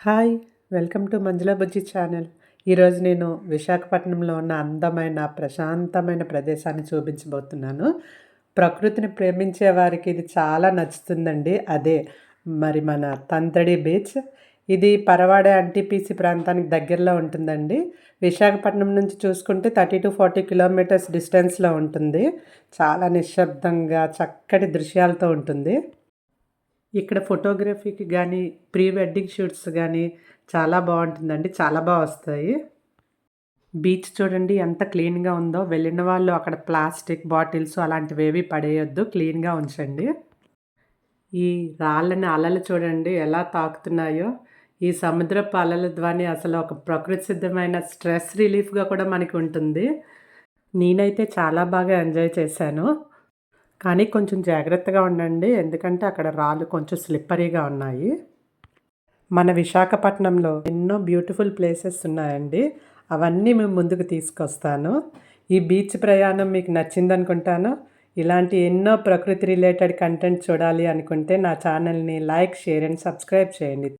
Hi! Welcome to Manjula Bujji channel. ఈరోజు నేను విశాఖపట్నంలో ఉన్న అందమైన, ప్రశాంతమైన ప్రదేశాన్ని చూపించబోతున్నాను. ప్రకృతిని ప్రేమించే వారికి ఇది చాలా నచ్చుతుందండి. అదే మన తంతడి బీచ్. ఇది పరవాడ ఎన్టీపీసీ ప్రాంతానికి దగ్గరలో ఉంటుందండి. విశాఖపట్నం నుంచి చూసుకుంటే 30-40 కిలోమీటర్స్ డిస్టెన్స్‌లో ఉంటుంది. చాలా నిశ్శబ్దంగా, చక్కటి దృశ్యాలతో ఉంటుంది. ఇక్కడ ఫోటోగ్రఫీకి గానీ, ప్రీ వెడ్డింగ్ షూట్స్ గానీ చాలా బావుంటుందండి. చాలా వస్తాయి. బీచ్ చూడండి ఎంత క్లీన్‌గా ఉందో. వెళ్ళిన వాళ్ళు అక్కడ ప్లాస్టిక్ బాటిల్స్ అలాంటివేవి పడేయొద్దు. క్లీన్‌గా ఉంచండి. ఈ రాళ్ళని అలలు చూడండి ఎలా తాకుతున్నాయో. ఈ సముద్రపు అలల ధ్వని అసలు ఒక ప్రకృతి సిద్ధమైన స్ట్రెస్ రిలీఫ్‌గా కూడా మనకి ఉంటుంది. నేనైతే చాలా బాగా ఎంజాయ్ చేశాను. కానీ కొంచెం జాగ్రత్తగా ఉండండి. ఎందుకంటే అక్కడ రాళ్ళు కొంచెం స్లిప్పరీగా ఉన్నాయి. మన విశాఖపట్నంలో ఎన్నో బ్యూటిఫుల్ ప్లేసెస్ ఉన్నాయండి. అవన్నీ మేము ముందుకు తీసుకొస్తాను. ఈ బీచ్ ప్రయాణం మీకు నచ్చిందనుకుంటాను. ఇలాంటి ఎన్నో ప్రకృతి రిలేటెడ్ కంటెంట్ చూడాలి అనుకుంటే నా ఛానల్‌ని లైక్, షేర్ అండ్ సబ్స్క్రైబ్ చేయండి.